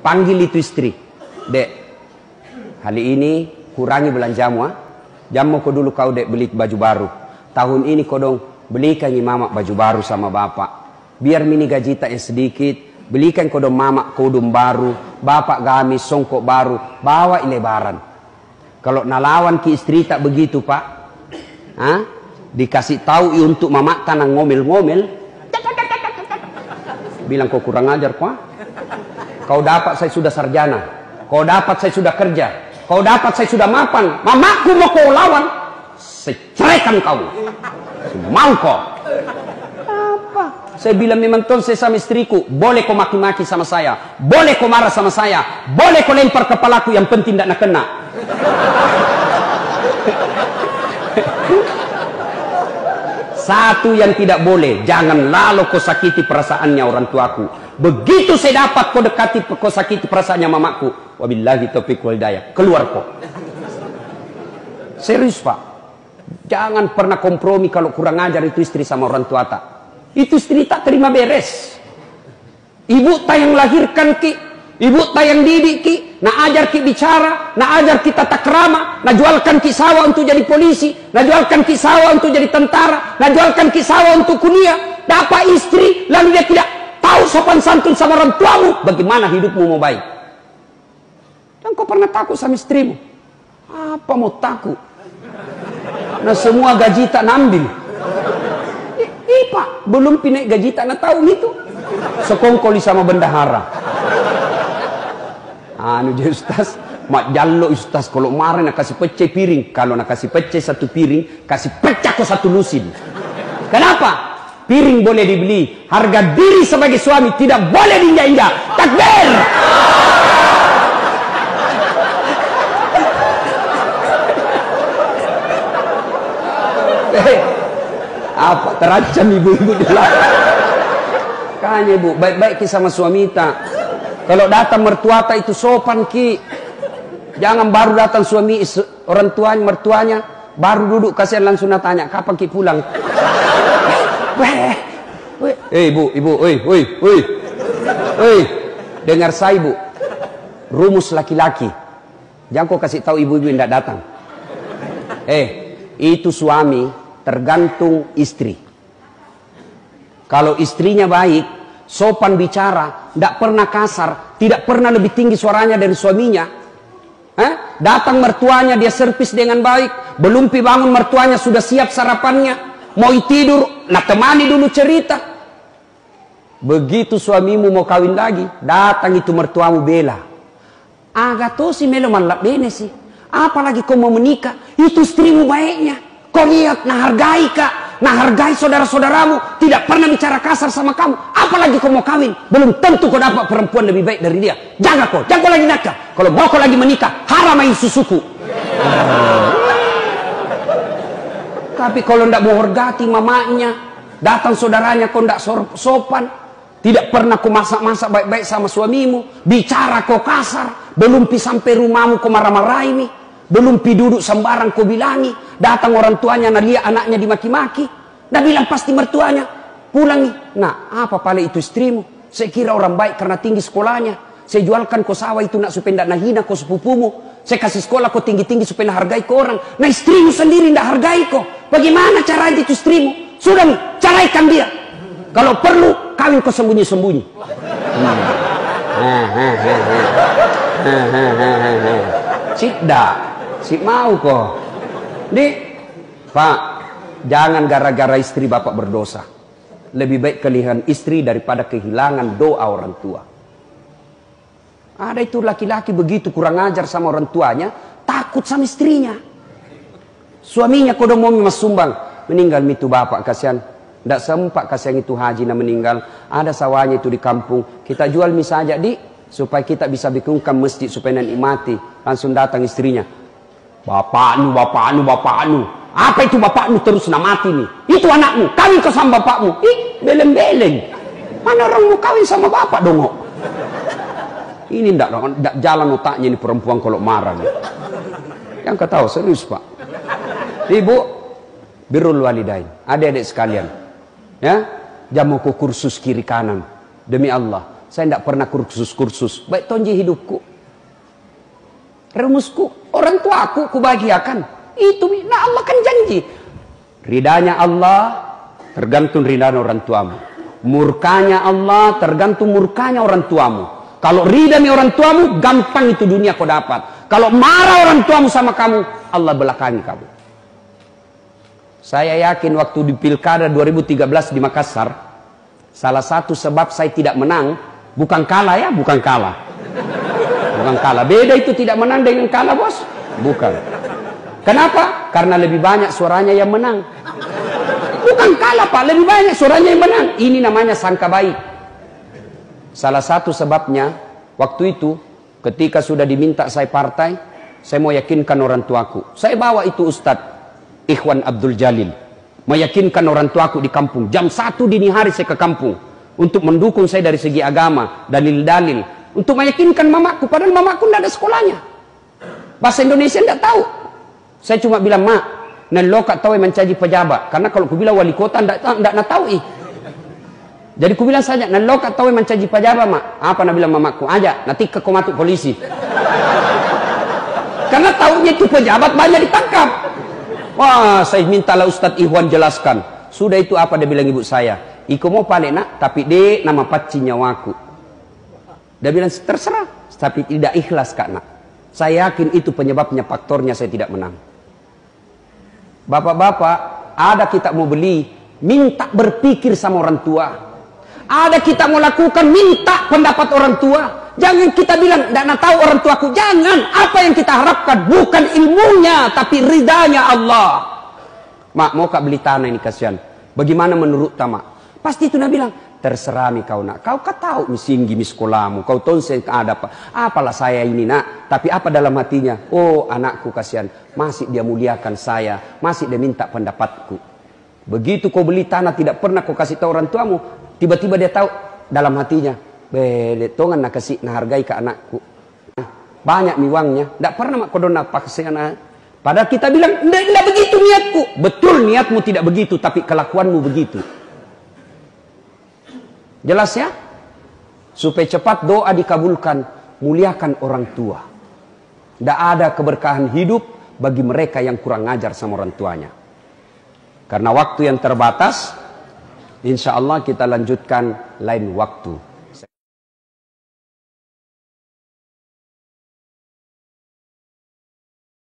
Panggil itu istri. Dek, kali ini kurangi belanjamu. Jamu kau dulu kau dek beli baju baru. Tahun ini kau dong belikan mama baju baru sama bapak. Biar mini gaji tak yang sedikit. Belikan kau dong mama kodum baru. Bapak gamis songkok baru. Bawa lebaran. Kalau nalawan ki istri tak begitu pak. Dikasih tahu untuk mama tanang ngomel-ngomel. Bilang kau kurang ajar kok. Kau dapat saya sudah sarjana. Kau dapat saya sudah kerja. Kau dapat saya sudah mapan. Mamaku mau kau lawan. Saya ceraikan kau. Mau kau. Apa? Saya bilang memang tuh saya sama istriku. Boleh kau maki-maki sama saya. Boleh kau marah sama saya. Boleh kau lempar kepalaku. Yang penting tidak nak kena. Satu yang tidak boleh, jangan lalu kau sakiti perasaannya orang tuaku. Begitu saya dapat kau dekati, kau sakiti perasaannya mamaku. Wabillahi taufiq wal hidayah. Keluar kau. Serius pak. Jangan pernah kompromi kalau kurang ajar itu istri sama orang tua tak. Itu istri tak terima beres. Ibu tak yang lahirkan ki. Ibu tak yang didik ki. Nak ajar ki bicara, nak ajar kita tata krama, nak jualkan ki sawah untuk jadi polisi, nak jualkan ki sawah untuk jadi tentara, nak jualkan ki sawah untuk kuliah. Dapat istri, lalu dia tidak tahu sopan santun sama orang tuamu. Bagaimana hidupmu mau baik? Dan kau pernah takut sama istrimu? Apa mau takut? Nah semua gaji tak nambil. Pak, belum pinek gaji tak nak tahu itu. Sekongkoli sama bendahara. Anu je ustaz, mak jallo ustaz kalau marah nak kasih pecah piring, kalau nak kasih pecah satu piring, kasih pecah kau satu lusin. Kenapa? Piring boleh dibeli, harga diri sebagai suami tidak boleh diinjak-injak. Takbir! Apa terancam ibu-ibu jelas? Kanya ibu, baik-baik ki sama suami tak. Kalau datang mertua tak itu sopan ki. Jangan baru datang suami orang tuanya mertuanya baru duduk kasihan langsung tanya kapan ki pulang. Ibu, dengar saya ibu. Rumus laki-laki. Jangan kau kasih tahu ibu-ibu yang tidak datang. Itu suami tergantung istri. Kalau istrinya baik, sopan bicara, tidak pernah kasar, tidak pernah lebih tinggi suaranya dari suaminya. Datang mertuanya dia servis dengan baik, belum pi bangun mertuanya sudah siap sarapannya, mau tidur, nak temani dulu cerita. Begitu suamimu mau kawin lagi, datang itu mertuamu bela. Agak tuh si melo malap bene sih. Apalagi kau mau menikah, itu istrimu baiknya. Kau lihat, nah hargai kak. Nah hargai saudara-saudaramu, tidak pernah bicara kasar sama kamu. Apalagi kau mau kawin, belum tentu kau dapat perempuan lebih baik dari dia. Jangan kau lagi nakal. Kalau mau kau lagi menikah, haram main susuku. Tapi kalau tidak mau horgati mamanya, datang saudaranya kau tidak sopan, tidak pernah kau masak-masak baik-baik sama suamimu, bicara kau kasar, belum pi sampai rumahmu kau marah-marahi. Belum pi duduk sembarang kau bilangi. Datang orang tuanya, nah lihat anaknya dimaki-maki. Nah bilang pasti mertuanya, pulangi. Nah apa paling itu istrimu? Saya kira orang baik karena tinggi sekolahnya. Saya jualkan kau sawah itu nak supaya tidak nahina kau sepupumu. Saya kasih sekolah kau tinggi-tinggi supaya nak hargai kau orang. Nah istrimu sendiri tidak hargai kau. Bagaimana caranya itu istrimu? Sudah nih, ceraikan dia. Kalau perlu, kawin kau sembunyi-sembunyi. Tidak. Si mau kok. Pak, jangan gara-gara istri bapak berdosa. Lebih baik kehilangan istri daripada kehilangan doa orang tua. Ada itu laki-laki begitu kurang ajar sama orang tuanya, takut sama istrinya. Suaminya kodong mau mas sumbang, meninggal itu bapak kasihan. Tidak sempat kasihan itu haji na meninggal. Ada sawahnya itu di kampung. Kita jual mie saja supaya kita bisa bikinkan masjid supaya nikmati. Langsung datang istrinya. Bapakmu. Apa itu bapakmu terus nak mati nih? Itu anakmu, kawin kau sama bapakmu. Beleng-beleng. Mana orang mau kawin sama bapak dong? Ini ndak jalan otaknya ini perempuan kalau marah nih. Yang kau tahu serius pak. Ibu, birrul walidain. Adik-adik sekalian. Ya, jamu ku kursus kiri kanan. Demi Allah. Saya tidak pernah kursus-kursus. Baik tonji hidupku. Rumusku, orang tua aku kubahagiakan. Itu, nah Allah kan janji. Ridanya Allah tergantung ridanya orang tuamu. Murkanya Allah tergantung murkanya orang tuamu. Kalau ridanya orang tuamu, gampang itu dunia kau dapat. Kalau marah orang tuamu sama kamu, Allah belakangi kamu. Saya yakin waktu di Pilkada 2013 di Makassar, salah satu sebab saya tidak menang, bukan kalah ya, bukan kalah. Bukan kalah. Beda itu tidak menang dengan kalah, bos. Bukan. Kenapa? Karena lebih banyak suaranya yang menang. Bukan kalah, Pak. Lebih banyak suaranya yang menang. Ini namanya sangka baik. Salah satu sebabnya, waktu itu, ketika sudah diminta saya partai, saya mau yakinkan orang tuaku. Saya bawa itu Ustadz Ikhwan Abdul Jalil, meyakinkan orang tuaku di kampung. Jam 1 dini hari saya ke kampung untuk mendukung saya dari segi agama, dalil-dalil, untuk meyakinkan mamaku. Padahal mamaku tidak ada sekolahnya, bahasa Indonesia tidak tahu. Saya cuma bilang, mak, naloka tahu mencaji pejabat, karena kalau ku bilang wali kota tidak tahu. Jadi ku bilang saja, naloka tahu mencaji pejabat, mak. Apa nak bilang mamaku? Aja, nanti ke komatuk polisi. Karena tahunya itu pejabat banyak ditangkap. Wah, saya mintalah Ustadz Ikhwan jelaskan. Sudah itu apa dia bilang ibu saya? Iko mau paling nak, tapi de nama paci nyawaku. Dia bilang terserah, tapi tidak ikhlas kak nak. Saya yakin itu penyebabnya, faktornya saya tidak menang. Bapak-bapak, ada kita mau beli, minta berpikir sama orang tua. Ada kita mau lakukan, minta pendapat orang tua. Jangan kita bilang, tidak tahu orang tuaku. Jangan. Apa yang kita harapkan bukan ilmunya, tapi ridanya Allah. Mak, mau kak beli tanah ini kasihan. Bagaimana menurut tamak? Pasti itu nak bilang, terserah mi kau nak. Kau tahu mi singgi mi sekolahmu. Kau tonsel ada apa? Apalah saya ini nak. Tapi apa dalam hatinya? Oh anakku kasihan. Masih dia muliakan saya. Masih dia minta pendapatku. Begitu kau beli tanah tidak pernah kau kasih tahu orang tuamu. Tiba-tiba dia tahu dalam hatinya. Tongan nak kasih nak hargai ke anakku. Banyak mi uangnya. Tidak pernah mak kodon nak paksa anak. Padahal kita bilang tidak begitu niatku. Betul niatmu tidak begitu, tapi kelakuanmu begitu. Jelas ya? Supaya cepat doa dikabulkan, muliakan orang tua. Tidak ada keberkahan hidup bagi mereka yang kurang ajar sama orang tuanya. Karena waktu yang terbatas, insya Allah kita lanjutkan lain waktu.